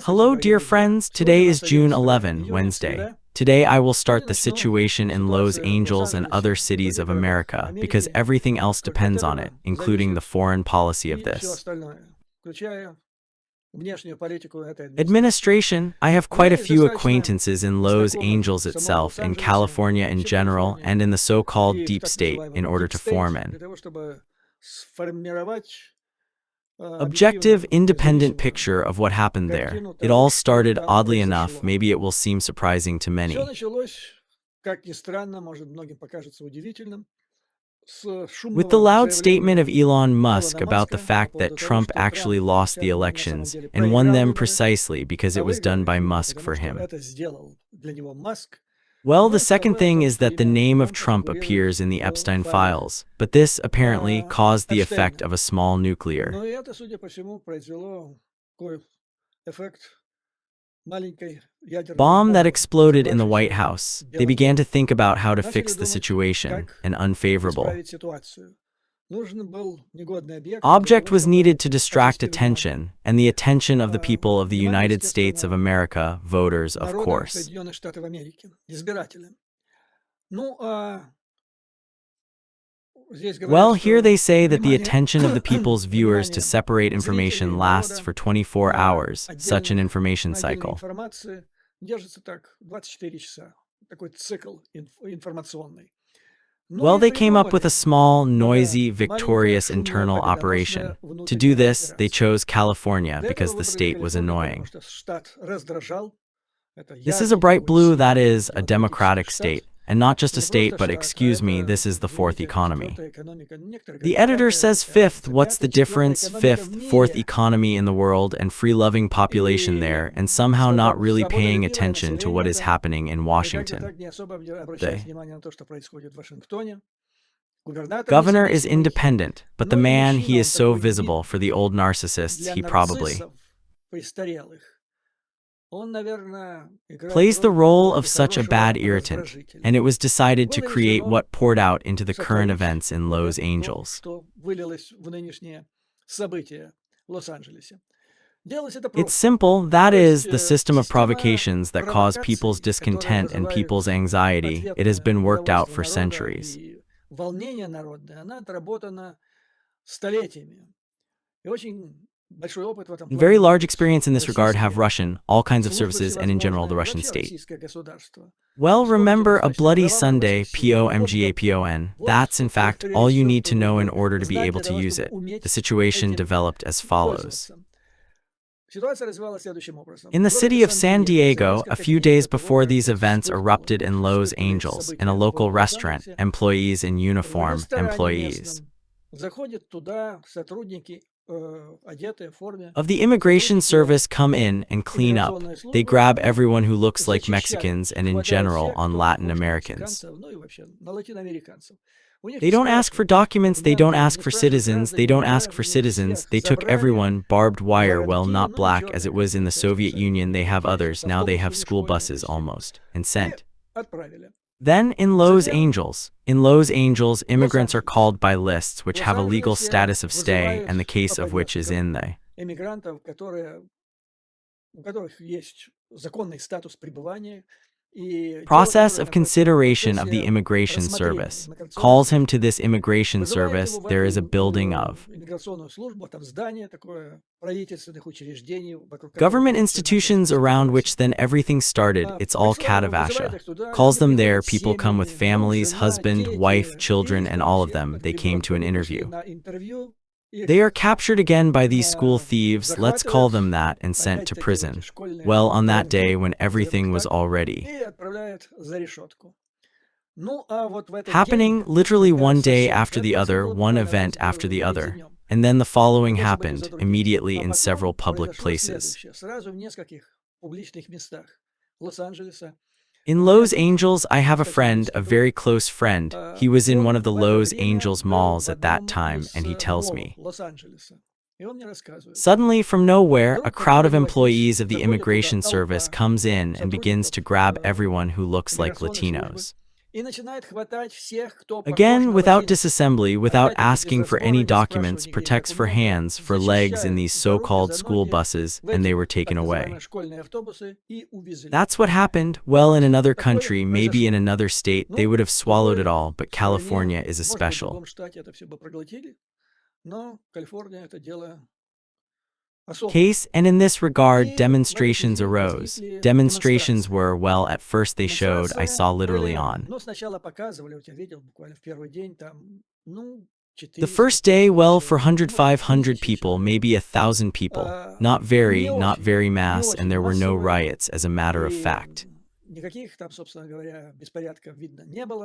Hello dear friends, today is June 11, Wednesday. Today I will start the situation in Los Angeles and other cities of America because everything else depends on it, including the foreign policy of this administration. I have quite a few acquaintances in Los Angeles itself, in California in general, and in the so-called deep state in order to form an objective, independent picture of what happened there. It all started, oddly enough, maybe it will seem surprising to many, with the loud statement of Elon Musk about the fact that Trump actually lost the elections and won them precisely because it was done by Musk for him. Well, the second thing is that the name of Trump appears in the Epstein files, but this apparently caused the effect of a small nuclear bomb that exploded in the White House. They began to think about how to fix the situation. An unfavorable object was needed to distract attention, and the attention of the people of the United States of America, voters, of course. Well, here they say that the attention of the people's viewers to separate information lasts for 24 hours, such an information cycle. Well, they came up with a small, noisy, victorious internal operation. To do this, they chose California because the state was annoying. This is a bright blue, that is, a democratic state. And not just a state, but excuse me, this is the fourth economy. The editor says fifth. What's the difference? Fifth, fourth economy in the world and free-loving population there, and somehow not really paying attention to what is happening in Washington. The governor is independent, but the man, he is so visible for the old narcissists, he probably plays the role of such a bad irritant, and it was decided to create what poured out into the current events in Los Angeles. It's simple, that is, the system of provocations that cause people's discontent and people's anxiety. It has been worked out for centuries. Very large experience in this regard have Russian, all kinds of services, and in general the Russian state. Well, remember a bloody Sunday, POMGAPON. That's in fact all you need to know in order to be able to use it. The situation developed as follows. In the city of San Diego, a few days before these events erupted in Los Angeles, in a local restaurant, employees in uniform, of the immigration service come in and clean up. They grab everyone who looks like Mexicans and in general on Latin Americans. They don't ask for documents, they don't ask for citizens, they don't ask for citizens. They took everyone, barbed wire, well, not black as it was in the Soviet Union, they have others, now they have school buses almost, and sent. Then, in Los Angeles, immigrants are called by lists which have a legal status of stay, and the case of which is in the process of consideration of the immigration service. Calls him to this immigration service. There is a building of government institutions around which then everything started. It's all Katavasha. Calls them there. People come with families, husband, wife, children, and all of them. They came to an interview. They are captured again by these school thieves, let's call them that, and sent to prison. Well, on that day when everything was already happening, literally one day after the other, one event after the other. And then the following happened, immediately in several public places. In Los Angeles, I have a friend, a very close friend. He was in one of the Los Angeles malls at that time, and he tells me, suddenly, from nowhere, a crowd of employees of the immigration service comes in and begins to grab everyone who looks like Latinos. Again, without disassembly, without asking for any documents, protects for hands, for legs in these so-called school buses, and they were taken away. That's what happened. Well, in another country, maybe in another state, they would have swallowed it all, but California is a special case, and in this regard, demonstrations arose. Demonstrations were, well, at first they showed, I saw literally on the first day, well, 400-500 people, maybe 1,000 people. Not very mass, and there were no riots, as a matter of fact.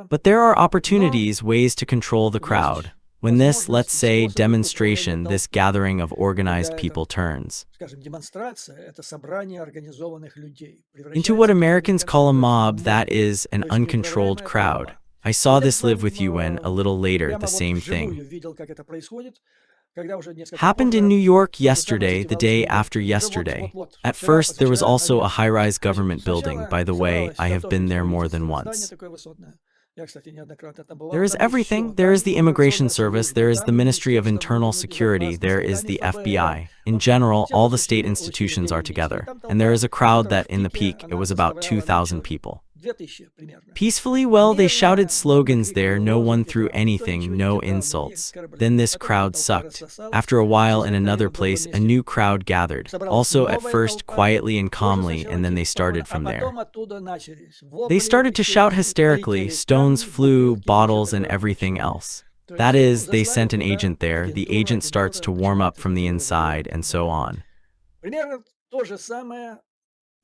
But there are opportunities, ways to control the crowd. When this, let's say, demonstration, this gathering of organized people turns into what Americans call a mob, that is, an uncontrolled crowd. I saw this live with you when, a little later, the same thing happened in New York yesterday, the day after yesterday. At first, there was also a high-rise government building. By the way, I have been there more than once. There is everything. There is the Immigration Service, there is the Ministry of Internal Security, there is the FBI. In general, all the state institutions are together. And there is a crowd that, in the peak, it was about 2,000 people. Peacefully, well, they shouted slogans there, no one threw anything, no insults. Then this crowd sucked. After a while, in another place, a new crowd gathered, also at first quietly and calmly, and then they started from there. They started to shout hysterically, stones flew, bottles and everything else. That is, they sent an agent there, the agent starts to warm up from the inside, and so on.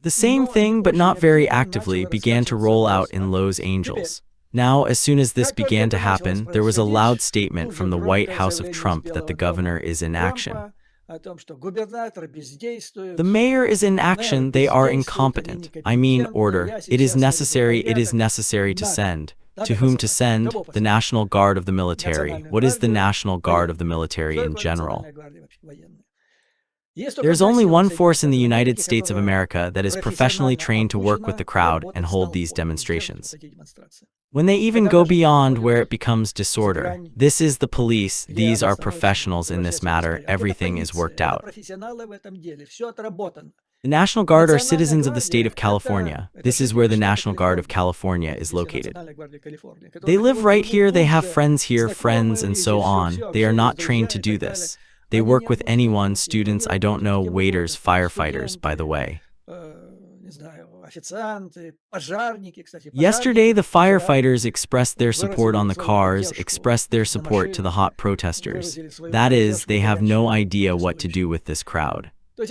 The same thing, but not very actively, began to roll out in Los Angeles. Now, as soon as this began to happen, there was a loud statement from the White House of Trump that the governor is in action. The mayor is in action, they are incompetent. I mean, order. It is necessary to send. To whom to send? The National Guard of the military. What is the National Guard of the military in general? There's only one force in the United States of America that is professionally trained to work with the crowd and hold these demonstrations. When they even go beyond where it becomes disorder, this is the police, these are professionals in this matter, everything is worked out. The National Guard are citizens of the state of California. This is where the National Guard of California is located. They live right here, they have friends here, friends and so on. They are not trained to do this. They work with anyone, students, I don't know, waiters, firefighters, by the way. Yesterday, the firefighters expressed their support on the cars, expressed their support to the hot protesters. That is, they have no idea what to do with this crowd. They're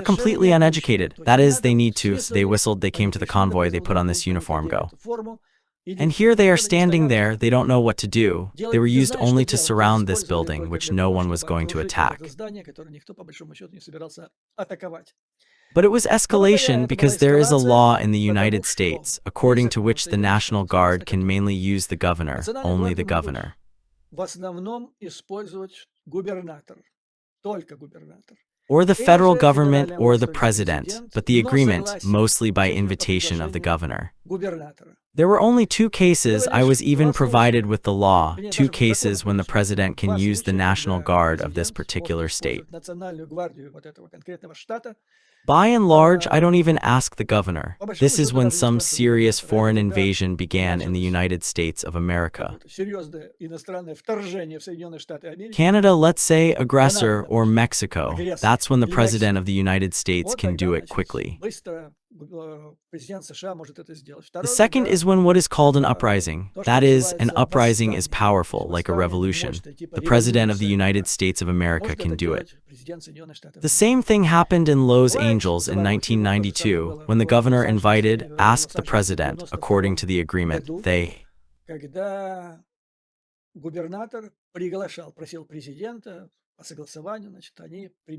completely uneducated. That is, they need to. They whistled, they came to the convoy, they put on this uniform, go. And here they are standing there, they don't know what to do. They were used only to surround this building, which no one was going to attack. But it was escalation because there is a law in the United States, according to which the National Guard can mainly use the governor, only the governor. Or the federal government or the president, but the agreement, mostly by invitation of the governor. There were only 2 cases, I was even provided with the law, 2 cases when the president can use the National Guard of this particular state. By and large, I don't even ask the governor. This is when some serious foreign invasion began in the United States of America. Canada, let's say, aggressor, or Mexico. That's when the President of the United States can do it quickly. The second is when what is called an uprising. That is, an uprising is powerful, like a revolution. The President of the United States of America can do it. The same thing happened in Los Angeles in 1992, when the governor asked the president, according to the agreement, they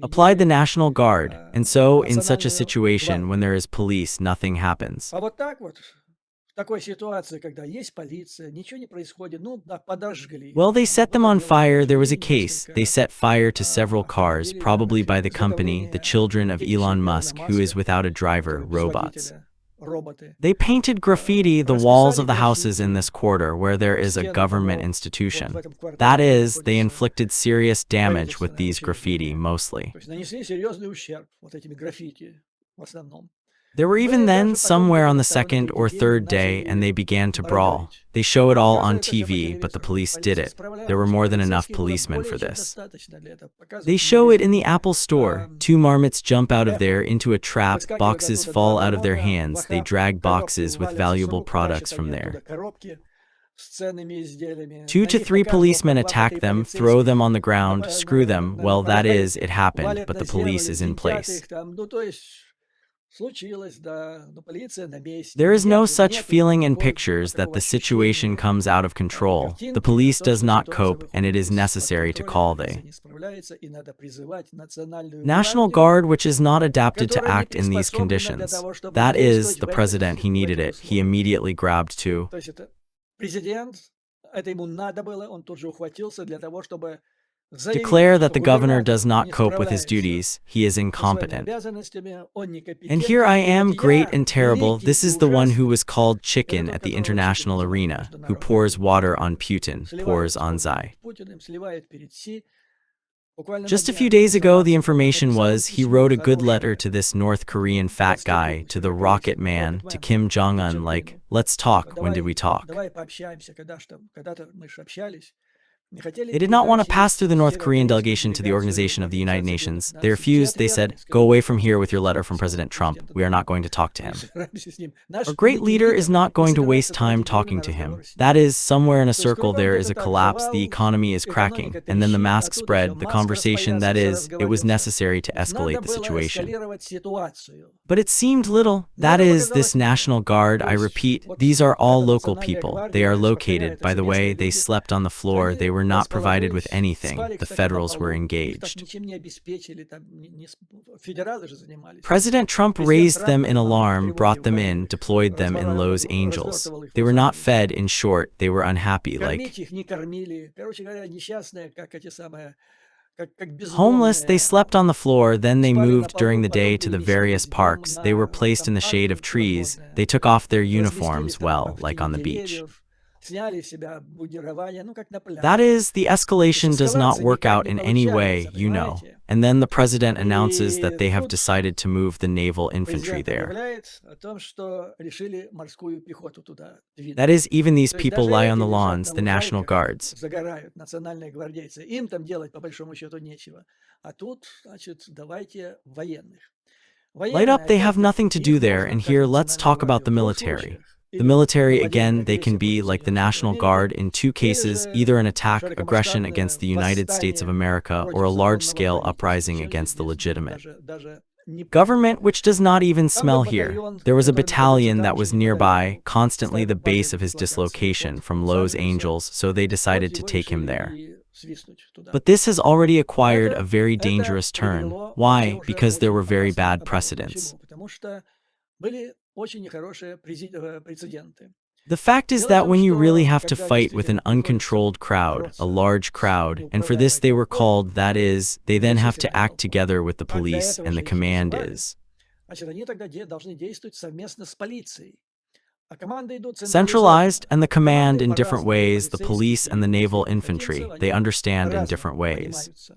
applied the National Guard, and so, in such a situation, when there is police, nothing happens. Well, they set them on fire. There was a case. They set fire to several cars, probably by the company, the children of Elon Musk, who is without a driver, robots. They painted graffiti the walls of the houses in this quarter where there is a government institution. That is, they inflicted serious damage with these graffiti mostly. There were even then somewhere on the second or third day and they began to brawl. They show it all on TV, but the police did it. There were more than enough policemen for this. They show it in the Apple store. Two marmots jump out of there into a trap, boxes fall out of their hands, they drag boxes with valuable products from there. 2 to 3 policemen attack them, throw them on the ground, screw them. Well, that is, it happened, but the police is in place. There is no such feeling in pictures that the situation comes out of control. The police does not cope, and it is necessary to call the National Guard, which is not adapted to act in these conditions. That is, the president, he needed it. He immediately grabbed to declare that the governor does not cope with his duties, he is incompetent. And here I am, great and terrible, this is the one who was called chicken at the international arena, who pours water on Putin, pours on Xi. Just a few days ago, the information was he wrote a good letter to this North Korean fat guy, to the rocket man, to Kim Jong-un, like, let's talk, when did we talk? They did not want to pass through the North Korean delegation to the Organization of the United Nations. They refused. They said, go away from here with your letter from President Trump. We are not going to talk to him. Our great leader is not going to waste time talking to him. That is, somewhere in a circle there is a collapse, the economy is cracking, and then the mask spread, the conversation, that is, it was necessary to escalate the situation. But it seemed little. That is, this National Guard, I repeat, these are all local people. They are located, by the way, they slept on the floor, they were not provided with anything. The federals were engaged. President Trump raised them in alarm, brought them in, deployed them in Los Angeles. They were not fed, in short, they were unhappy, like homeless. They slept on the floor, then they moved during the day to the various parks. They were placed in the shade of trees. They took off their uniforms, well, like on the beach. That is, the escalation does not work out in any way, you know. And then the president announces that they have decided to move the naval infantry there. That is, even these people lie on the lawns, the National Guards. Light up, they have nothing to do there, and here let's talk about the military. The military, again, they can be, like the National Guard, in two cases, either an attack, aggression against the United States of America, or a large-scale uprising against the legitimate government, which does not even smell here. There was a battalion that was nearby, constantly the base of his dislocation from Los Angeles, so they decided to take him there. But this has already acquired a very dangerous turn. Why? Because there were very bad precedents. The fact is that when you really have to fight with an uncontrolled crowd, a large crowd, and for this they were called, that is, they then have to act together with the police, and the command is centralized, and the command in different ways, the police and the naval infantry, they understand in different ways.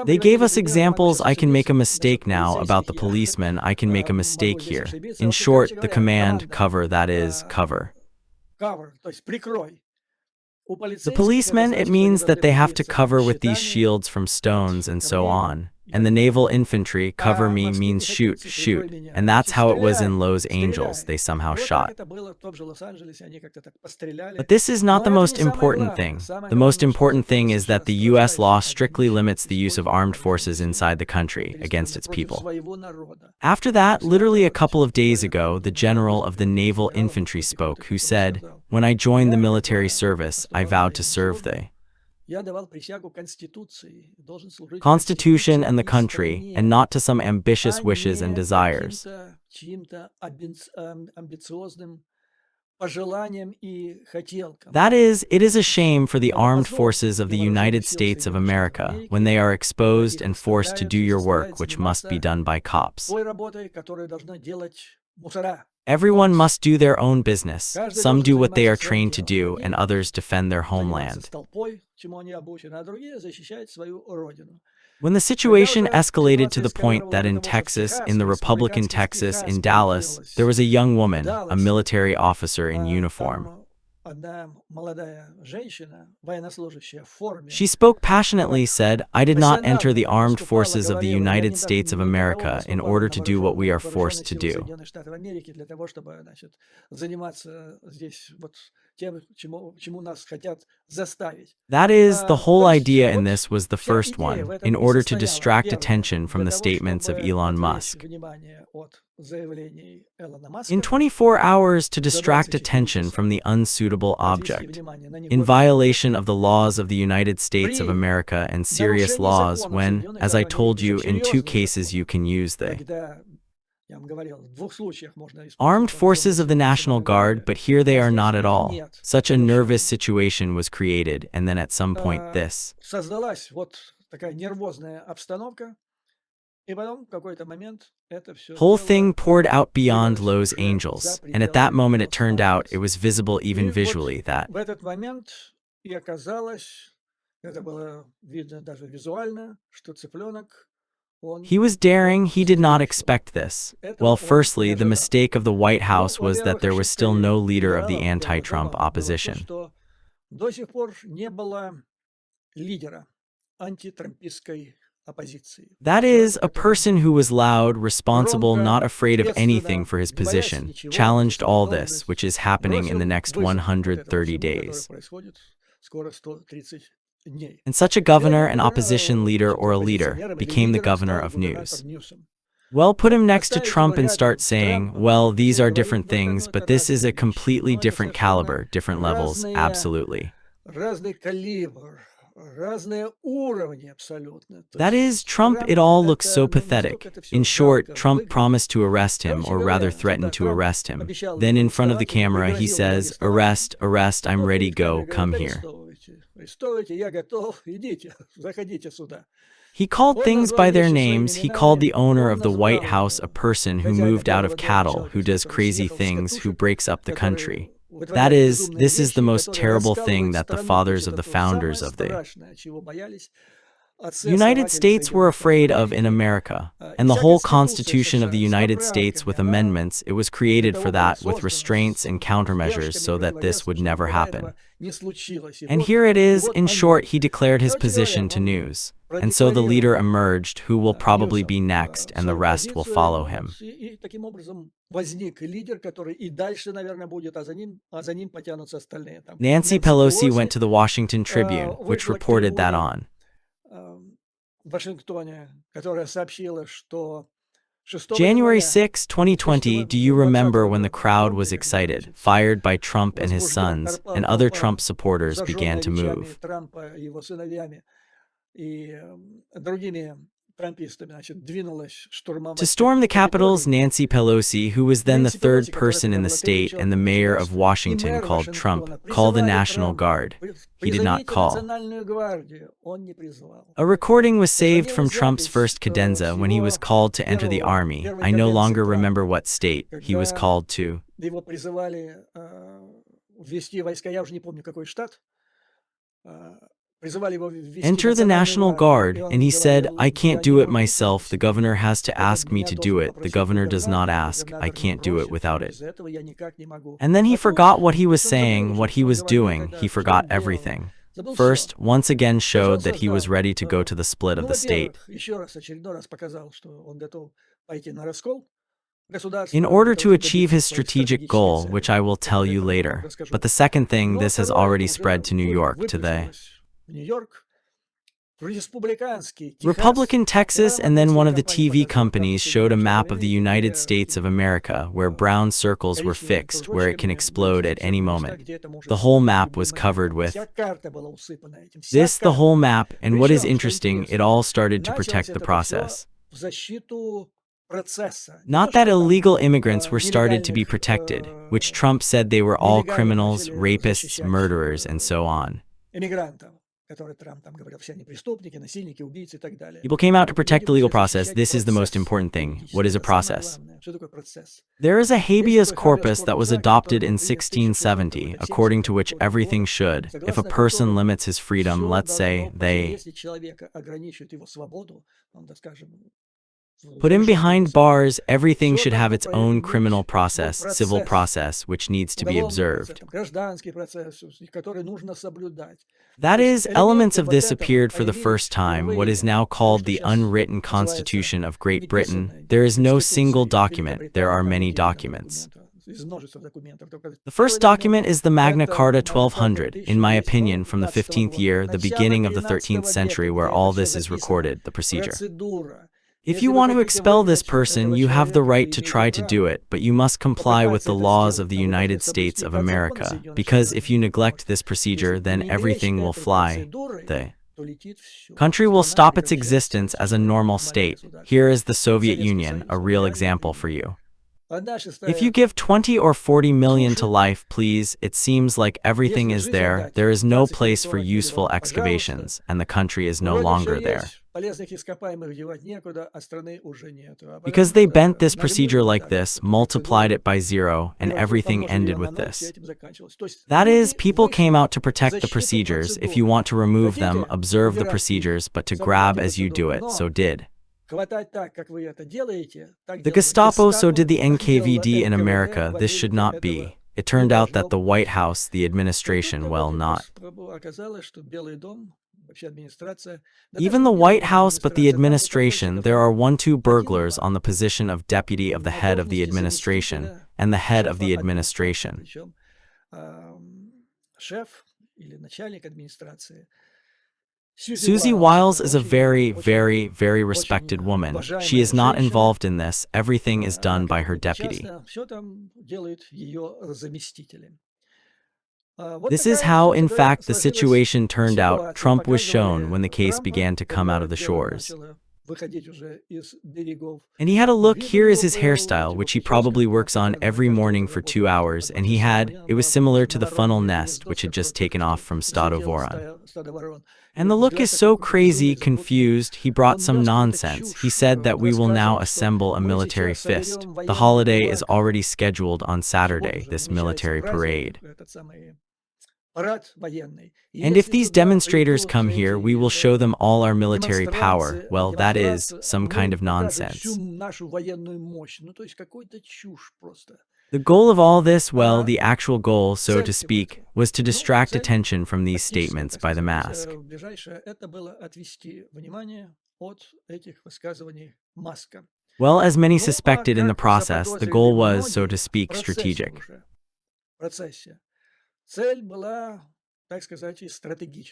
They gave us examples. I can make a mistake now about the policemen, I can make a mistake here. In short, the command, cover, that is, cover. The policemen, it means that they have to cover with these shields from stones and so on. And the naval infantry, cover me, means shoot, shoot. And that's how it was in Los Angeles, they somehow shot. But this is not the most important thing. The most important thing is that the U.S. law strictly limits the use of armed forces inside the country against its people. After that, literally a couple of days ago, the general of the naval infantry spoke, who said, "When I joined the military service, I vowed to serve the Constitution and the country, and not to some ambitious wishes and desires." That is, it is a shame for the armed forces of the United States of America when they are exposed and forced to do your work which must be done by cops. Everyone must do their own business. Some do what they are trained to do, and others defend their homeland. When the situation escalated to the point that in Texas, in the Republican Texas, in Dallas, there was a young woman, a military officer in uniform. She spoke passionately, said, "I did not enter the armed forces of the United States of America in order to do what we are forced to do." That is, the whole idea in this was the first one, in order to distract attention from the statements of Elon Musk. In 24 hours to distract attention from the unsuitable object, in violation of the laws of the United States of America and serious laws when, as I told you, in 2 cases you can use the armed forces of the National Guard, but here they are not at all. Such a nervous situation was created, and then at some point this whole thing poured out beyond Los Angeles, and at that moment it turned out, it was visible even visually, that he was daring. He did not expect this. Well, firstly, the mistake of the White House was that there was still no leader of the anti-Trump opposition. That is, a person who was loud, responsible, not afraid of anything for his position, challenged all this, which is happening in the next 130 days. And such a governor, an opposition leader, or a leader, became the governor of news. Well, put him next to Trump and start saying, well, these are different things, but this is a completely different caliber, different levels, absolutely. That is, Trump, it all looks so pathetic. In short, Trump promised to arrest him, or rather threatened to arrest him. Then in front of the camera he says, "Arrest, arrest, I'm ready, go, come here." He called things by their names. He called the owner of the White House a person who moved out of cattle, who does crazy things, who breaks up the country. That is, this is the most terrible thing that the fathers of the founders of the United States were afraid of in America. And the whole Constitution of the United States with amendments, it was created for that, with restraints and countermeasures so that this would never happen. And here it is, in short, he declared his position to news. And so the leader emerged, who will probably be next, and the rest will follow him. Nancy Pelosi went to the Washington Tribune, which reported that on January 6, 2020, do you remember when the crowd was excited, fired by Trump and his sons, and other Trump supporters began to move? To storm the Capitol's Nancy Pelosi, who was then the 3rd person in the state, and the mayor of Washington called Trump, call the National Guard. He did not call. A recording was saved from Trump's first cadenza when he was called to enter the army. I no longer remember what state he was called to. Enter the National Guard, and he said, "I can't do it myself. The governor has to ask me to do it. The governor does not ask. I can't do it without it." And then he forgot what he was saying, what he was doing. He forgot everything. First, once again showed that he was ready to go to the split of the state. In order to achieve his strategic goal, which I will tell you later. But the second thing, this has already spread to New York, to the Republican Texas, and then one of the TV companies showed a map of the United States of America where brown circles were fixed, where it can explode at any moment. The whole map was covered with this, the whole map, and what is interesting, it all started to protect the process. Not that illegal immigrants were started to be protected, which Trump said they were all criminals, rapists, murderers, and so on. People came out to protect the legal process. This is the most important thing. What is a process? There is a habeas corpus that was adopted in 1670, according to which everything should, if a person limits his freedom, let's say they put him behind bars, everything should have its own criminal process, civil process, which needs to be observed. That is, elements of this appeared for the first time, what is now called the unwritten Constitution of Great Britain. There is no single document, there are many documents. The first document is the Magna Carta 1200, in my opinion, from the 15th year, the beginning of the 13th century, where all this is recorded, the procedure. If you want to expel this person, you have the right to try to do it, but you must comply with the laws of the United States of America, because if you neglect this procedure, then everything will fly. The country will stop its existence as a normal state. Here is the Soviet Union, a real example for you. If you give 20 or 40 million to life, please, it seems like everything is there, there is no place for useful excavations, and the country is no longer there. Because they bent this procedure like this, multiplied it by 0, and everything ended with this. That is, people came out to protect the procedures. If you want to remove them, observe the procedures, but to grab as you do it, so did the Gestapo, so did the NKVD in America. This should not be. It turned out that the White House, the administration, well, not even the White House, but the administration, there are 1-2 burglars on the position of deputy of the head of the administration and the head of the administration. Susie Wiles is a very, very, very respected woman. She is not involved in this. Everything is done by her deputy. This is how, in fact, the situation turned out. Trump was shown when the case began to come out of the shores. And he had a look. Here is his hairstyle, which he probably works on every morning for 2 hours, and it was similar to the funnel nest, which had just taken off from Stado Voron. And the look is so crazy, confused. He brought some nonsense. He said that we will now assemble a military fist. The holiday is already scheduled on Saturday, this military parade. And if these demonstrators come here, we will show them all our military power. Well, that is some kind of nonsense. The goal of all this, well, the actual goal, so to speak, was to distract attention from these statements by the mask. Well, as many suspected in the process, the goal was, so to speak, strategic.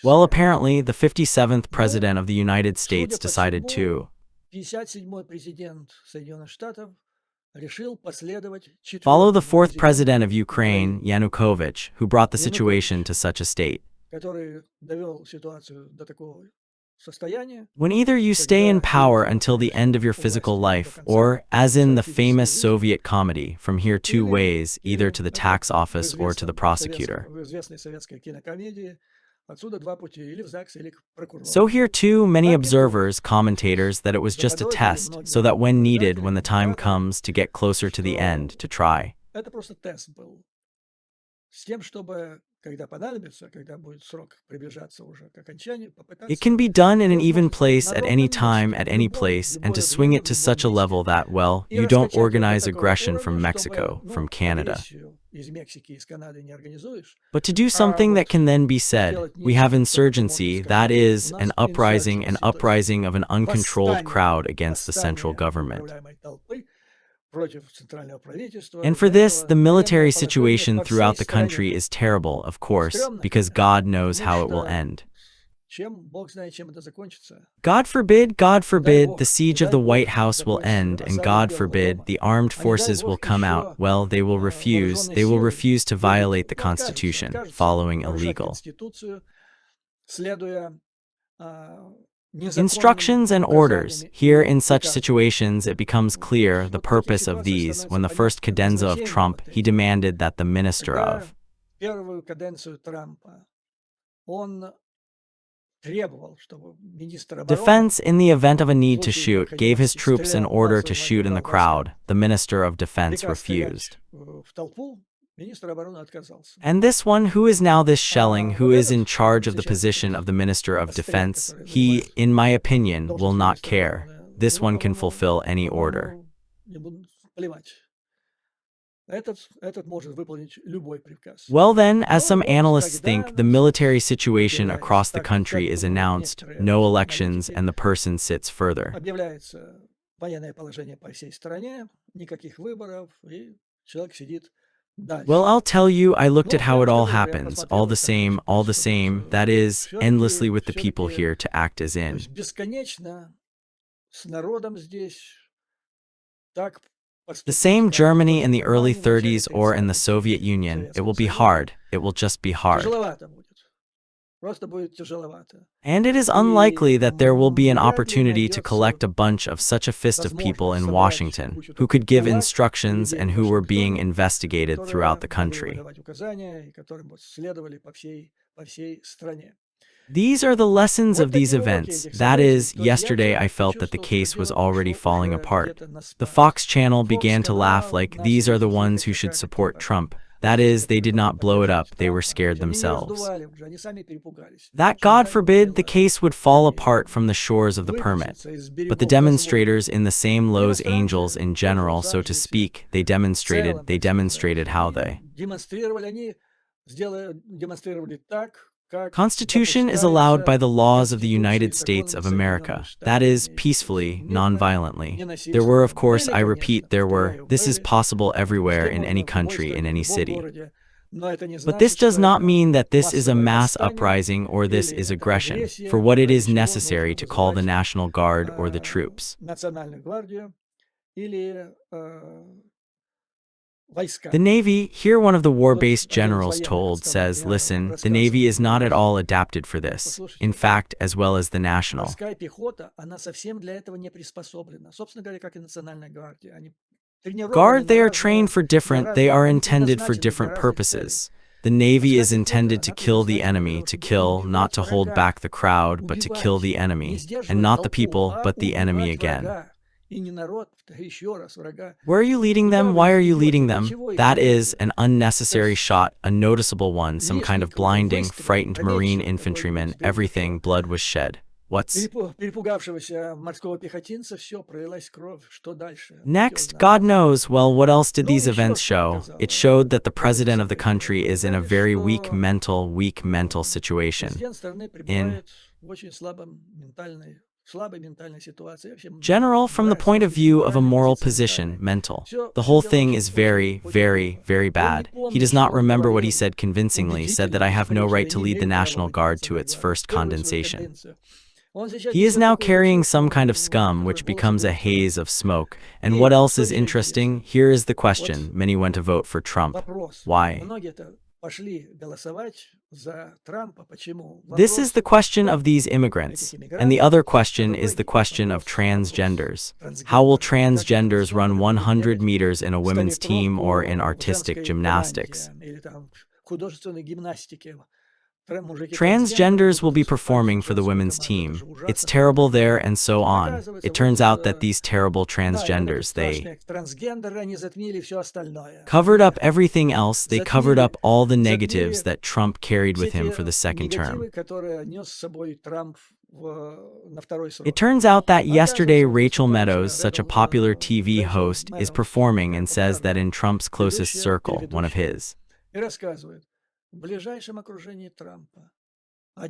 Well, apparently, the 57th President of the United States decided to follow the 4th President of Ukraine, Yanukovych, who brought the situation to such a state. When either you stay in power until the end of your physical life, or, as in the famous Soviet comedy, from here 2 ways, either to the tax office or to the prosecutor. So here too, many observers, commentators, that it was just a test, so that when needed, when the time comes to get closer to the end, to try. It can be done in an even place at any time, at any place, and to swing it to such a level that, well, you don't organize aggression from Mexico, from Canada. But to do something that can then be said, we have insurgency, that is, an uprising of an uncontrolled crowd against the central government. And for this, the military situation throughout the country is terrible, of course, because God knows how it will end. God forbid, the siege of the White House will end, and God forbid, the armed forces will come out. Well, they will refuse to violate the Constitution, following illegal instructions and orders. Here, in such situations, it becomes clear the purpose of these. When the first cadenza of Trump, he demanded that the minister of Defense, in the event of a need to shoot, gave his troops an order to shoot in the crowd. The Minister of Defense refused. And this one, who is now this Schelling, who is in charge of the position of the Minister of Defense, he, in my opinion, will not care. This one can fulfill any order. Well then, as some analysts think, the military situation across the country is announced, no elections, and the person sits further. Well, I'll tell you, I looked at how it all happens, all the same, that is, endlessly with the people here to act as in. The same Germany in the early 30s or in the Soviet Union, it will be hard, it will just be hard. And it is unlikely that there will be an opportunity to collect a bunch of such a fist of people in Washington, who could give instructions and who were being investigated throughout the country. These are the lessons of these events. That is, yesterday I felt that the case was already falling apart. The Fox channel began to laugh like these are the ones who should support Trump. That is, they did not blow it up, they were scared themselves. That, God forbid, the case would fall apart from the shores of the permit. But the demonstrators in the same Los Angeles in general, so to speak, they demonstrated how they. Constitution is allowed by the laws of the United States of America, that is, peacefully, non-violently. There were, of course, I repeat, this is possible everywhere in any country, in any city. But this does not mean that this is a mass uprising or this is aggression, for what it is necessary to call the National Guard or the troops. The Navy, here one of the war-based generals says, listen, the Navy is not at all adapted for this, in fact, as well as the National Guard, they are trained for they are intended for different purposes. The Navy is intended to kill the enemy, to kill, not to hold back the crowd, but to kill the enemy, and not the people, but the enemy again. Where are you leading them? Why are you leading them? That is an unnecessary shot, a noticeable one, some kind of blinding, frightened Marine infantryman, everything, blood was shed. What's next? God knows. Well, what else did these events show? It showed that the president of the country is in a very weak mental situation. In general, from the point of view of a moral position, mental. The whole thing is very bad. He does not remember what he said convincingly, said that I have no right to lead the National Guard to its first condensation. He is now carrying some kind of scum which becomes a haze of smoke. And what else is interesting? Here is the question. Many went to vote for Trump. Why? This is the question of these immigrants. And the other question is the question of transgenders. How will transgenders run 100 meters in a women's team or in artistic gymnastics? Transgenders will be performing for the women's team. It's terrible there and so on. It turns out that these terrible transgenders, they covered up everything else. They covered up all the negatives that Trump carried with him for the second term. It turns out that yesterday Rachel Meadows, such a popular TV host, is performing and says that in Trump's closest circle, one of his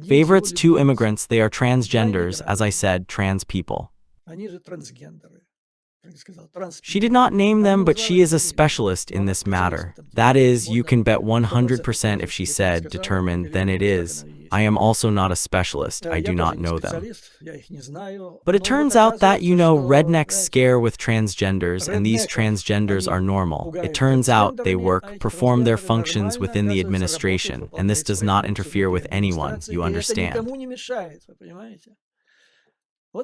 favorites, two immigrants, they are transgenders, as I said, trans people. She did not name them, but she is a specialist in this matter. That is, you can bet 100% if she said, determined, then it is. I am also not a specialist, I do not know them. But it turns out that, rednecks scare with transgenders, and these transgenders are normal. It turns out they work, perform their functions within the administration, and this does not interfere with anyone, you understand.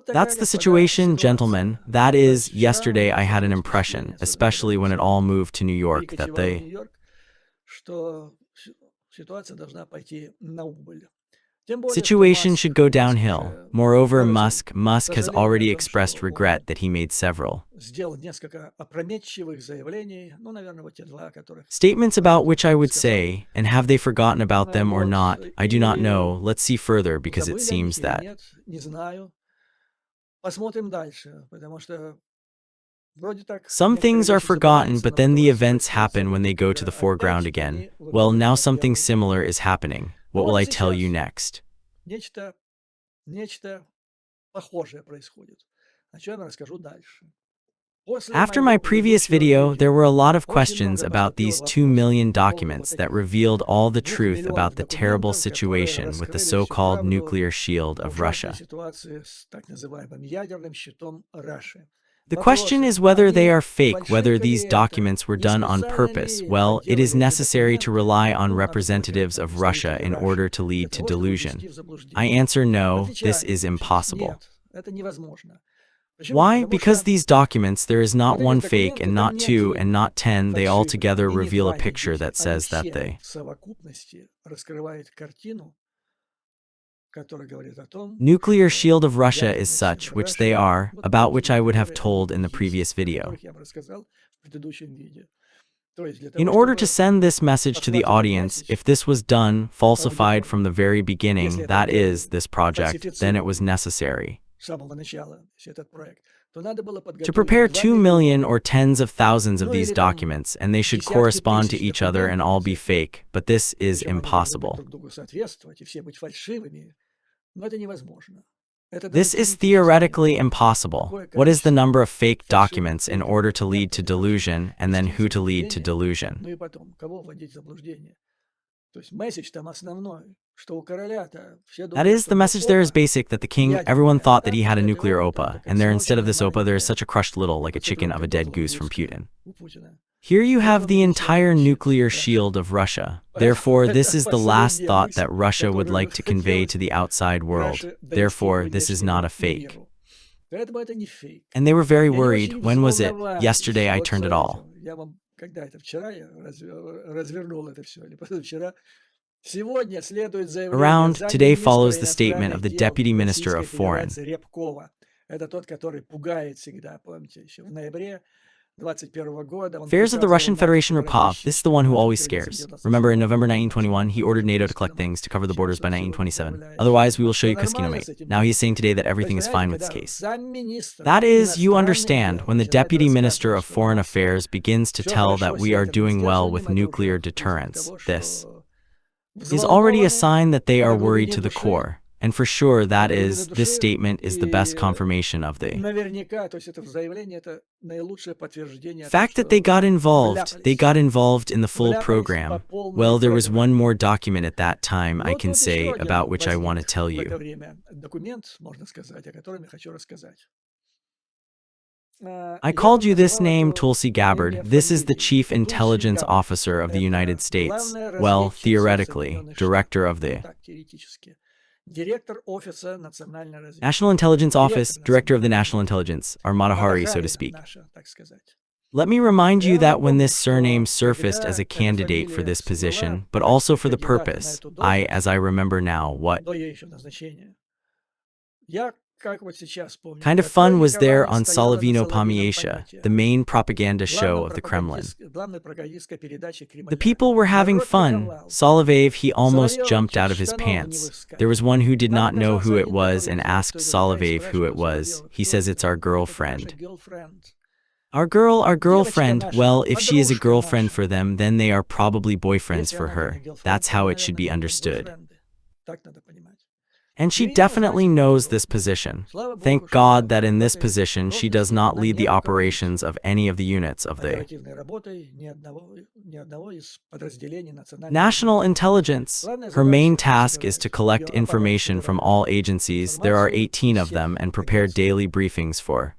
That's the situation, gentlemen. That is, yesterday I had an impression, especially when it all moved to New York, that Situation should go downhill. Moreover, Musk has already expressed regret that he made several statements about which I would say, and have they forgotten about them or not, I do not know. Let's see further, because it seems that some things are forgotten, but then the events happen when they go to the foreground again. Well, now something similar is happening. What will I tell you next? After my previous video, there were a lot of questions about these 2 million documents that revealed all the truth about the terrible situation with the so-called nuclear shield of Russia. The question is whether they are fake, whether these documents were done on purpose. Well, it is necessary to rely on representatives of Russia in order to lead to delusion. I answer no, this is impossible. Why? Because these documents, there is not one fake and not two and not 10, they all together reveal a picture that says that they nuclear shield of Russia is such, which they are, about which I would have told in the previous video. In order to send this message to the audience, if this was done, falsified from the very beginning, that is, this project, then it was necessary to prepare 2 million or tens of thousands of these documents, and they should correspond to each other and all be fake, but this is impossible. This is theoretically impossible. What is the number of fake documents in order to lead to delusion, and then who to lead to delusion? That is, the message there is basic, that the king, everyone thought that he had a nuclear OPA, and there instead of this OPA there is such a crushed little, like a chicken of a dead goose from Putin. Here you have the entire nuclear shield of Russia. Therefore, this is the last thought that Russia would like to convey to the outside world. Therefore, this is not a fake. And they were very worried. When was it? Yesterday I turned it all around. Today follows the statement of the Deputy Minister of Foreign Affairs of the Russian Federation Repov. This is the one who always scares. Remember, in November 1921, he ordered NATO to collect things to cover the borders by 1927. Otherwise, we will show you Kuskinomate. Now he is saying today that everything is fine with this case. That is, you understand, when the Deputy Minister of Foreign Affairs begins to tell that we are doing well with nuclear deterrence, this is already a sign that they are worried to the core. And for sure, that is, this statement is the best confirmation of the fact that they got involved in the full program. Well, there was one more document at that time I can say, about which I want to tell you. I called you this name, Tulsi Gabbard. This is the Chief Intelligence Officer of the United States. Well, theoretically, Director of the National Intelligence Office, Director of the National Intelligence, Armada Hari, so to speak. Let me remind you that when this surname surfaced as a candidate for this position, but also for the purpose, as I remember now, what kind of fun was there on Solovino Pomiesia, the main propaganda show of the Kremlin? The people were having fun. Solovev, he almost jumped out of his pants. There was one who did not know who it was and asked Solovev who it was. He says it's our girlfriend. Our girlfriend. Well, if she is a girlfriend for them, then they are probably boyfriends for her. That's how it should be understood. And she definitely knows this position. Thank God that in this position she does not lead the operations of any of the units of the National Intelligence. Her main task is to collect information from all agencies, there are 18 of them, and prepare daily briefings for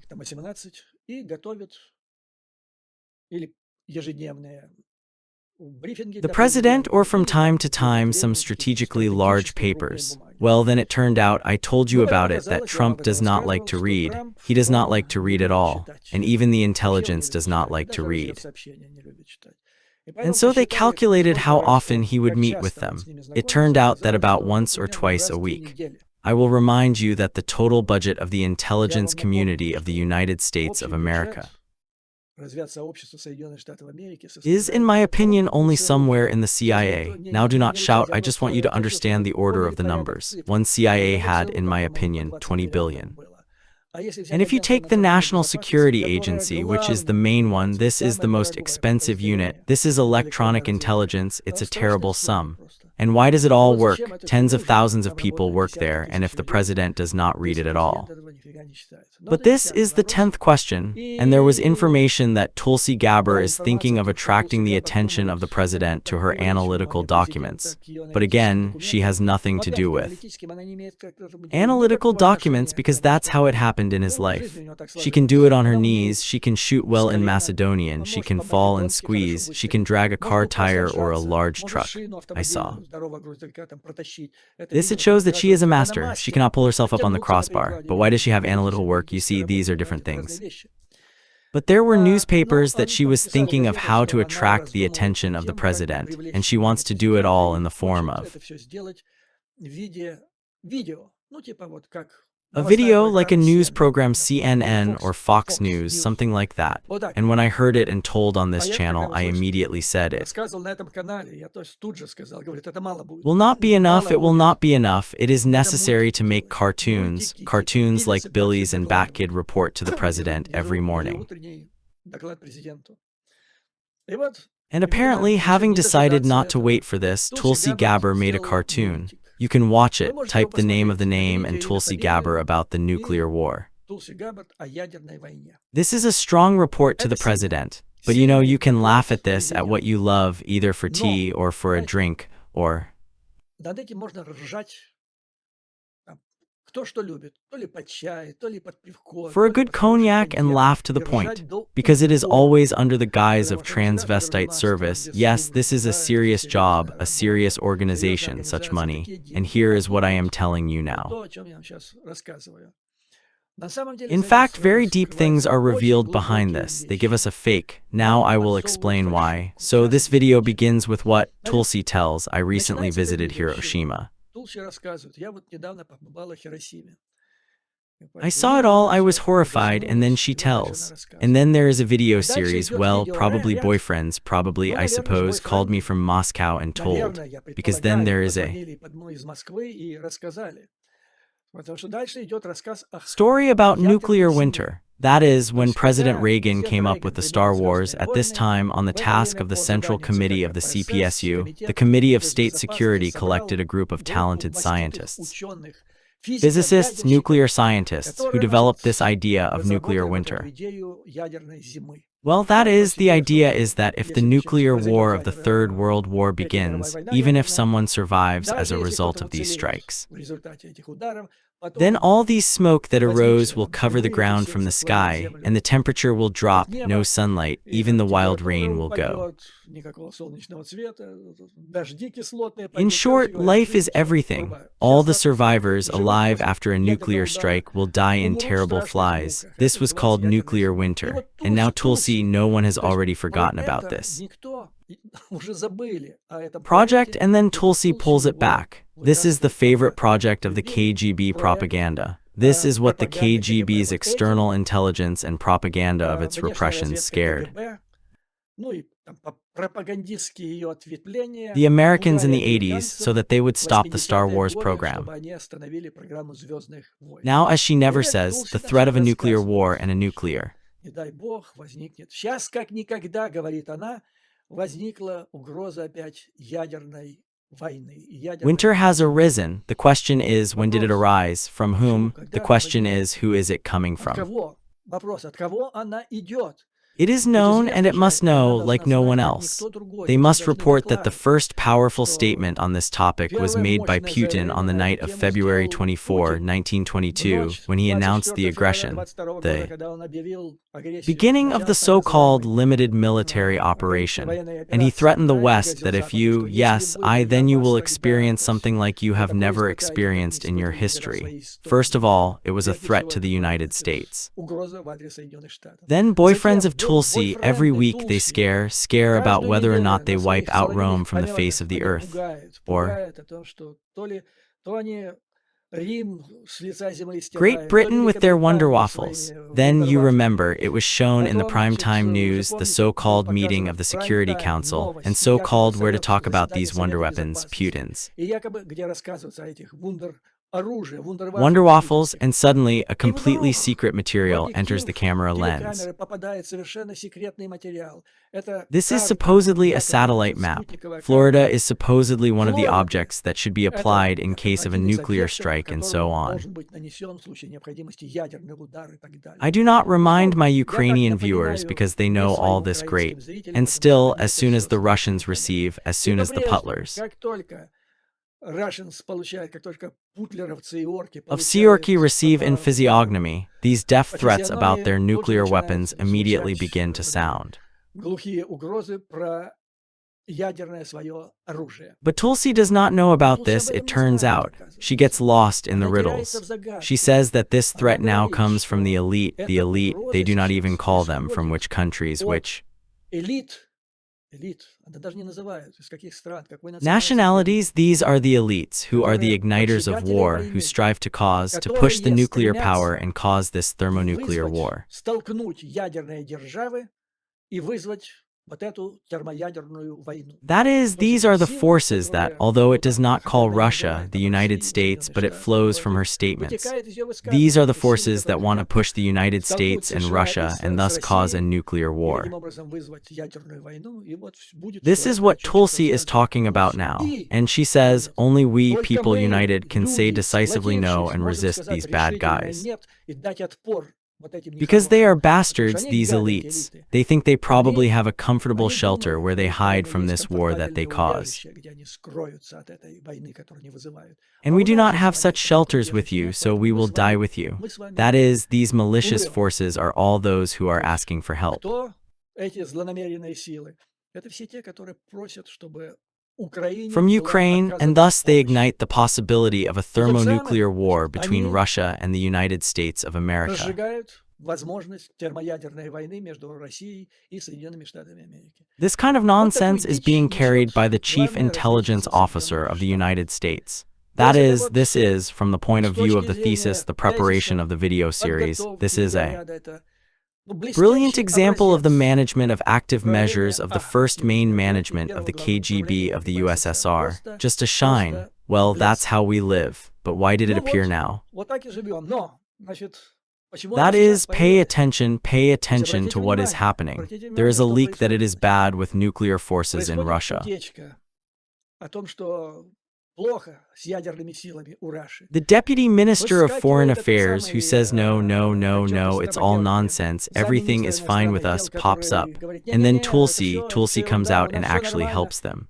the president, or from time to time some strategically large papers. Well, then it turned out, I told you about it, that Trump does not like to read. He does not like to read at all. And even the intelligence does not like to read. And so they calculated how often he would meet with them. It turned out that about once or twice a week. I will remind you that the total budget of the intelligence community of the United States of America is, in my opinion, only somewhere in the CIA. Now do not shout, I just want you to understand the order of the numbers. One CIA had, in my opinion, 20 billion. And if you take the National Security Agency, which is the main one, this is the most expensive unit. This is electronic intelligence. It's a terrible sum. And why does it all work? Tens of thousands of people work there, and if the president does not read it at all. But this is the 10th question, and there was information that Tulsi Gabbard is thinking of attracting the attention of the president to her analytical documents. But again, she has nothing to do with analytical documents because that's how it happened in his life. She can do it on her knees, she can shoot well in Macedonian, she can fall and squeeze, she can drag a car tire or a large truck. I saw. This it shows that she is a master. She cannot pull herself up on the crossbar. But why does she have analytical work? You see, these are different things. But there were newspapers that she was thinking of how to attract the attention of the president, and she wants to do it all in the form of a video like a news program, CNN or Fox News, something like that. And when I heard it and told on this channel, I immediately said it will not be enough, it will not be enough. It is necessary to make cartoons like Billy's and Batkid report to the president every morning. And apparently, having decided not to wait for this, Tulsi Gabbard made a cartoon. You can watch it, type the name of the name and Tulsi Gabbard about the nuclear war. This is a strong report to the president. But you know, you can laugh at this, at what you love, either for tea or for a drink, or for a good cognac, and laugh to the point, because it is always under the guise of transvestite service. Yes, this is a serious job, a serious organization, such money, and here is what I am telling you now. In fact, very deep things are revealed behind this. They give us a fake. Now I will explain why. So this video begins with what Tulsi tells, I recently visited Hiroshima. I saw it all, I was horrified, and then she tells. And then there is a video series, well, probably boyfriends, probably, I suppose, called me from Moscow and told. Because then there is a story about nuclear winter. That is, when President Reagan came up with the Star Wars, at this time on the task of the Central Committee of the CPSU, the Committee of State Security collected a group of talented scientists, physicists, nuclear scientists, who developed this idea of nuclear winter. Well, that is, the idea is that if the nuclear war of the Third World War begins, even if someone survives as a result of these strikes, then all these smoke that arose will cover the ground from the sky, and the temperature will drop, no sunlight, even the wild rain will go. In short, life is everything. All the survivors alive after a nuclear strike will die in terrible flies. This was called nuclear winter. And now Tulsi, no one has already forgotten about this project, and then Tulsi pulls it back. This is the favorite project of the KGB propaganda. This is what the KGB's external intelligence and propaganda of its repression scared the Americans in the 80s so that they would stop the Star Wars program. Now, as she never says, the threat of a nuclear war and a nuclear winter has arisen. The question is, when did it arise? From whom? The question is, who is it coming from? It is known, and it must know, like no one else. They must report that the first powerful statement on this topic was made by Putin on the night of February 24, 1922, when he announced the aggression, the beginning of the so-called limited military operation. And he threatened the West that if you, yes, then you will experience something like you have never experienced in your history. First of all, it was a threat to the United States. Then boyfriends of Tulsi, every week they scare about whether or not they wipe out Rome from the face of the earth. Or Great Britain with their wonder waffles. Then you remember it was shown in the primetime news, the so-called meeting of the Security Council, and so-called where to talk about these wonder weapons, Putin's. Wonder waffles, and suddenly a completely secret material enters the camera lens. This is supposedly a satellite map. Florida is supposedly one of the objects that should be applied in case of a nuclear strike and so on. I do not remind my Ukrainian viewers because they know all this great. And still, as soon as the Russians receive, as soon as the Putlers of Seorki receive in physiognomy, these deaf threats about their nuclear weapons immediately begin to sound. But Tulsi does not know about this, it turns out. She gets lost in the riddles. She says that this threat now comes from the elite, they do not even call them from which countries, which nationalities. These are the elites, who are the igniters of war, who strive to push the nuclear power and cause this thermonuclear war. That is, these are the forces that, although it does not call Russia the United States, but it flows from her statements. These are the forces that want to push the United States and Russia and thus cause a nuclear war. This is what Tulsi is talking about now, and she says, only we, people united, can say decisively no and resist these bad guys. Because they are bastards, these elites. They think they probably have a comfortable shelter where they hide from this war that they cause. And we do not have such shelters with you, so we will die with you. That is, these malicious forces are all those who are asking for help. From Ukraine, and thus they ignite the possibility of a thermonuclear war between Russia and the United States of America. This kind of nonsense is being carried by the Chief Intelligence Officer of the United States. That is, this is, from the point of view of the thesis, the preparation of the video series, this is a brilliant example of the management of active measures of the first main management of the KGB of the USSR. Just a shine. Well, that's how we live. But why did it appear now? That is, pay attention to what is happening. There is a leak that it is bad with nuclear forces in Russia. The Deputy Minister of Foreign Affairs, who says no, it's all nonsense, everything is fine with us, pops up. And then Tulsi comes out and actually helps them.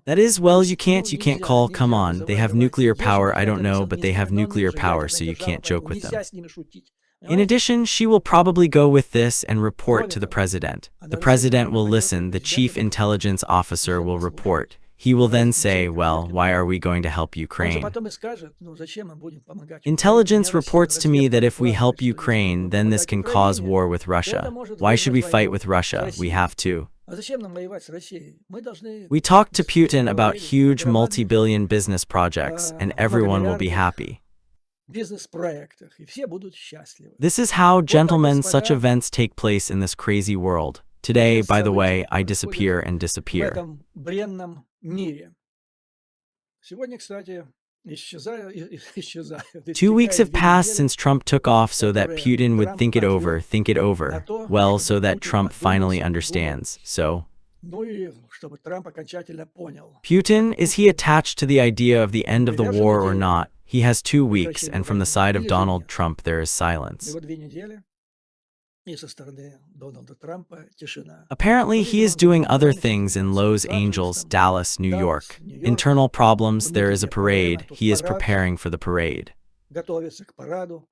That is, well, you can't call, come on, they have nuclear power, I don't know, but they have nuclear power, so you can't joke with them. In addition, she will probably go with this and report to the president. The president will listen, the chief intelligence officer will report. He will then say, well, why are we going to help Ukraine? Intelligence reports to me that if we help Ukraine, then this can cause war with Russia. Why should we fight with Russia? We have to. We talked to Putin about huge multi-billion business projects, and everyone will be happy. This is how, gentlemen, such events take place in this crazy world. Today, by the way, I disappear and disappear. 2 weeks have passed since Trump took off so that Putin would think it over. Well, so that Trump finally understands. So Putin, is he attached to the idea of the end of the war or not? He has 2 weeks, and from the side of Donald Trump there is silence. Apparently he is doing other things in Los Angeles, Dallas, New York. Internal problems, there is a parade, he is preparing for the parade.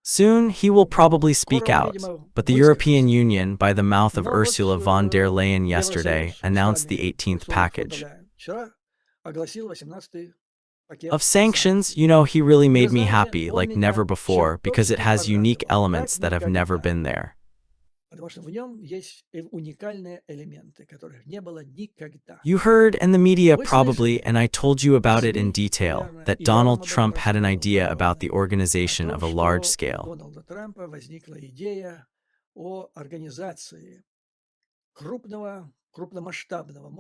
Soon he will probably speak out, but the European Union, by the mouth of Ursula von der Leyen yesterday, announced the 18th package. Of sanctions, he really made me happy like never before because it has unique elements that have never been there. You heard in the media probably, and I told you about it in detail, that Donald Trump had an idea about the organization of a large scale.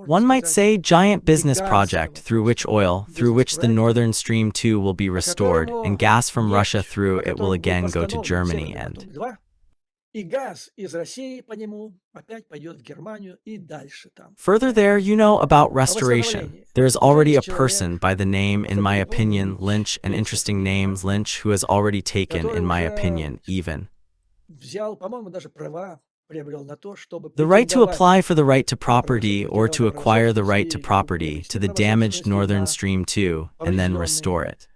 One might say giant business project through which the Northern Stream 2 will be restored, and gas from Russia through it will again go to Germany and further there, about restoration. There is already a person by the name, in my opinion, Lynch, an interesting name, Lynch, who has already taken, in my opinion, even the right to apply for the right to property or to acquire the right to property to the damaged Northern Stream 2 and then restore it.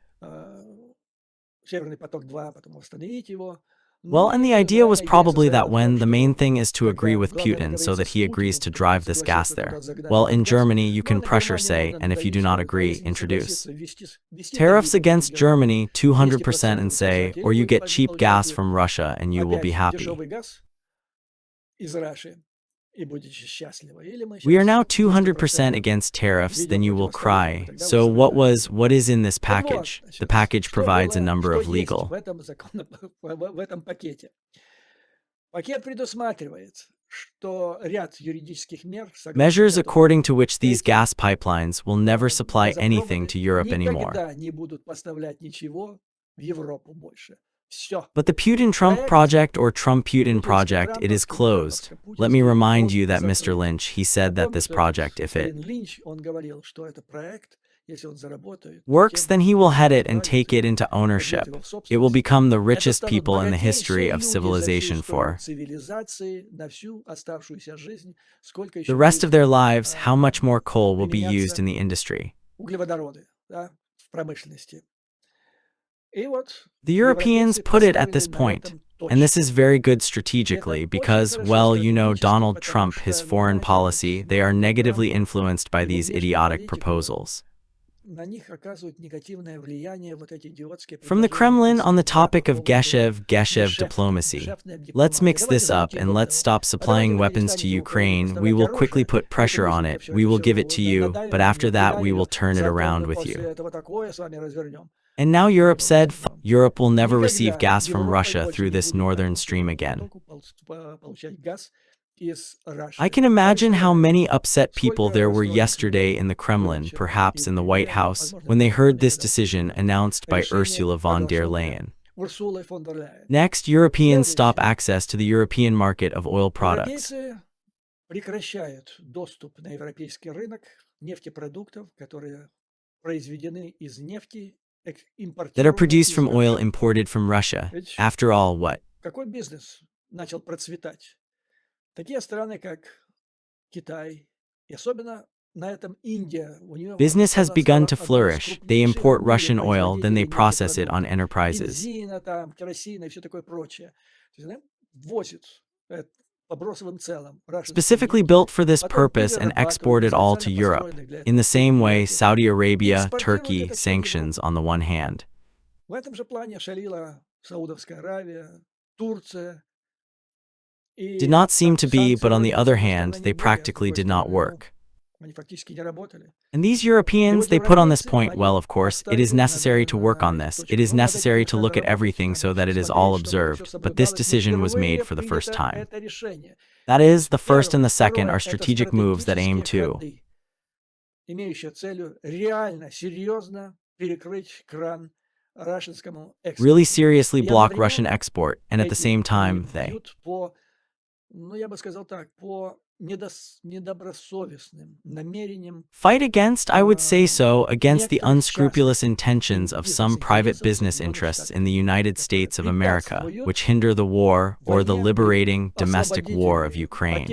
Well, and the idea was probably that when the main thing is to agree with Putin so that he agrees to drive this gas there. Well, in Germany, you can pressure say, and if you do not agree, introduce tariffs against Germany 200% and say, or you get cheap gas from Russia and you will be happy. We are now 200% against tariffs, then you will cry. So what is in this package? The package provides a number of legal measures according to which these gas pipelines will never supply anything to Europe anymore. But the Putin-Trump project or Trump-Putin project, it is closed. Let me remind you that Mr. Lynch, he said that this project, if it works, then he will head it and take it into ownership. It will become the richest people in the history of civilization for the rest of their lives. How much more coal will be used in the industry? The Europeans put it at this point, and this is very good strategically because, well, Donald Trump, his foreign policy, they are negatively influenced by these idiotic proposals from the Kremlin on the topic of Geshev diplomacy. Let's mix this up and let's stop supplying weapons to Ukraine. We will quickly put pressure on it. We will give it to you, but after that we will turn it around with you. And now Europe said, Europe will never receive gas from Russia through this Northern Stream again. I can imagine how many upset people there were yesterday in the Kremlin, perhaps in the White House, when they heard this decision announced by Ursula von der Leyen. Next, Europeans stop access to the European market of oil products that are produced from oil imported from Russia. After all, what? Business has begun to flourish. They import Russian oil, then they process it on enterprises specifically built for this purpose and export it all to Europe. In the same way, Saudi Arabia, Turkey, sanctions on the one hand did not seem to be, but on the other hand, they practically did not work. And these Europeans, they put on this point, well, of course, it is necessary to work on this. It is necessary to look at everything so that it is all observed, but this decision was made for the first time. That is, the first and the second are strategic moves that aim to really seriously block Russian export, and at the same time, they fight against, I would say so, against the unscrupulous intentions of some private business interests in the United States of America, which hinder the war, or the liberating domestic war of Ukraine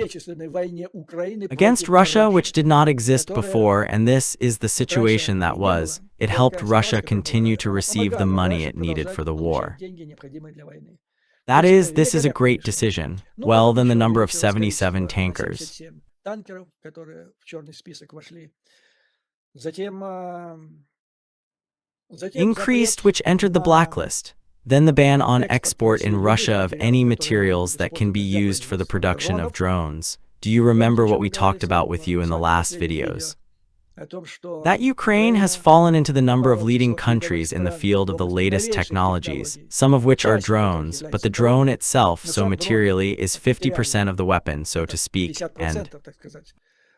against Russia, which did not exist before, and this is the situation that was. It helped Russia continue to receive the money it needed for the war. That is, this is a great decision. Well, then the number of 77 tankers increased, which entered the blacklist. Then the ban on export in Russia of any materials that can be used for the production of drones. Do you remember what we talked about with you in the last videos? That Ukraine has fallen into the number of leading countries in the field of the latest technologies, some of which are drones, but the drone itself, so materially, is 50% of the weapon, so to speak, and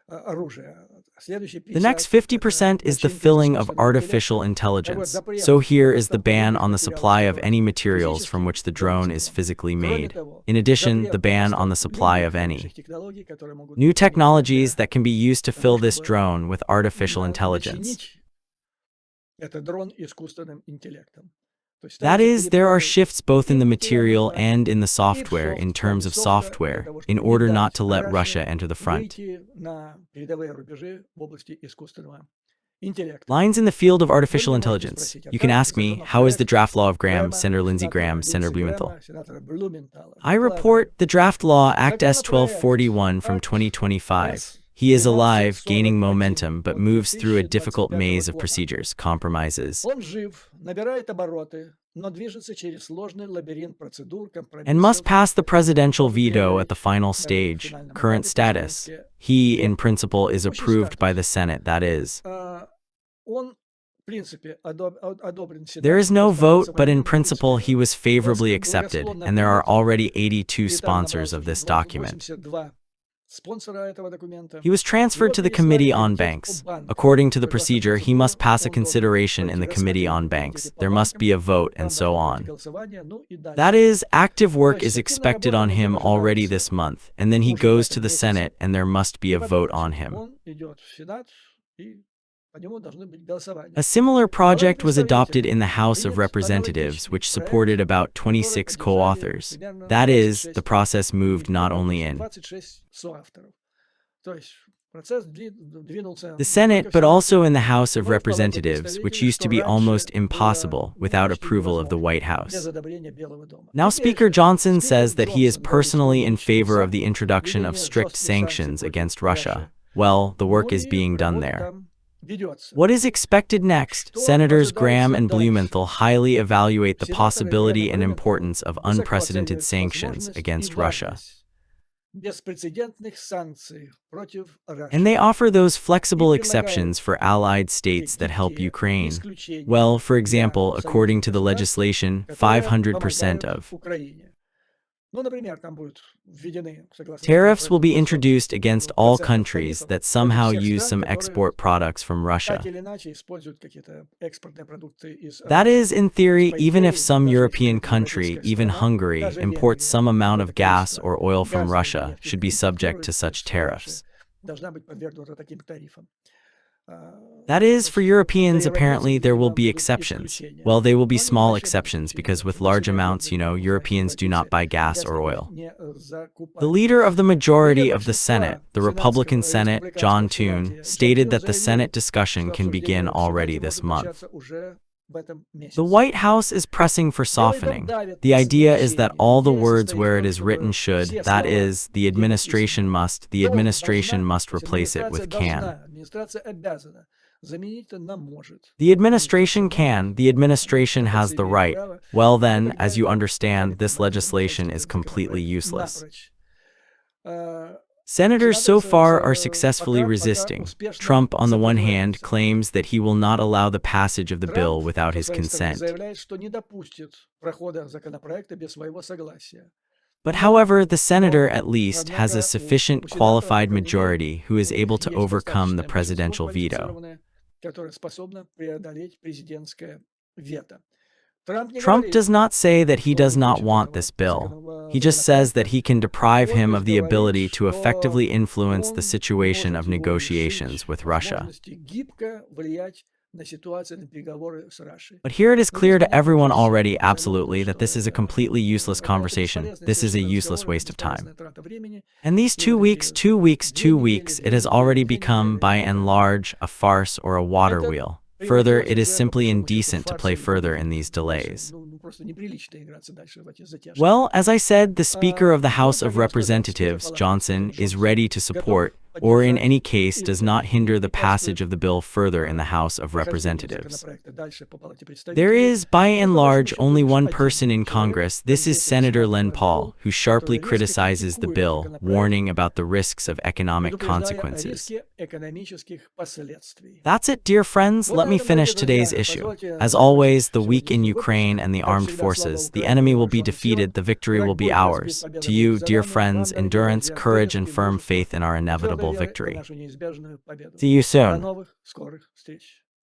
the next 50% is the filling of artificial intelligence. So here is the ban on the supply of any materials from which the drone is physically made. In addition, the ban on the supply of any new technologies that can be used to fill this drone with artificial intelligence. That is, there are shifts both in the material and in the software in terms of software, in order not to let Russia enter the front lines in the field of artificial intelligence. You can ask me, how is the draft law of Graham, Senator Lindsey Graham, Senator Blumenthal? I report the draft law Act S 1241 from 2025. He is alive, gaining momentum, but moves through a difficult maze of procedures, compromises, and must pass the presidential veto at the final stage. Current status: he, in principle, is approved by the Senate, that is. There is no vote, but in principle he was favorably accepted, and there are already 82 sponsors of this document. He was transferred to the Committee on Banks. According to the procedure, he must pass a consideration in the Committee on Banks. There must be a vote, and so on. That is, active work is expected on him already this month, and then he goes to the Senate, and there must be a vote on him. A similar project was adopted in the House of Representatives, which supported about 26 co-authors. That is, the process moved not only in the Senate, but also in the House of Representatives, which used to be almost impossible without approval of the White House. Now Speaker Johnson says that he is personally in favor of the introduction of strict sanctions against Russia. Well, the work is being done there. What is expected next? Senators Graham and Blumenthal highly evaluate the possibility and importance of unprecedented sanctions against Russia. And they offer those flexible exceptions for allied states that help Ukraine. Well, for example, according to the legislation, 500% of tariffs will be introduced against all countries that somehow use some export products from Russia. That is, in theory, even if some European country, even Hungary, imports some amount of gas or oil from Russia, should be subject to such tariffs. That is, for Europeans, apparently there will be exceptions. Well, they will be small exceptions because with large amounts, Europeans do not buy gas or oil. The leader of the majority of the Senate, the Republican Senate, John Thune, stated that the Senate discussion can begin already this month. The White House is pressing for softening. The idea is that all the words where it is written should, that is, the administration must replace it with can. The administration can, the administration has the right. Well then, as you understand, this legislation is completely useless. Senators so far are successfully resisting. Trump, on the one hand, claims that he will not allow the passage of the bill without his consent. But however, the senator at least has a sufficient qualified majority who is able to overcome the presidential veto. Trump does not say that he does not want this bill. He just says that he can deprive him of the ability to effectively influence the situation of negotiations with Russia. But here it is clear to everyone already, absolutely, that this is a completely useless conversation. This is a useless waste of time. And these 2 weeks, it has already become, by and large, a farce or a water wheel. Further, it is simply indecent to play further in these delays. Well, as I said, the Speaker of the House of Representatives, Johnson, is ready to support or in any case does not hinder the passage of the bill further in the House of Representatives. There is, by and large, only one person in Congress. This is Senator Len Paul, who sharply criticizes the bill, warning about the risks of economic consequences. That's it, dear friends. Let me finish today's issue. As always, the weak in Ukraine and the armed forces, the enemy will be defeated, the victory will be ours. To you, dear friends, endurance, courage, and firm faith in our inevitable victory. See you soon.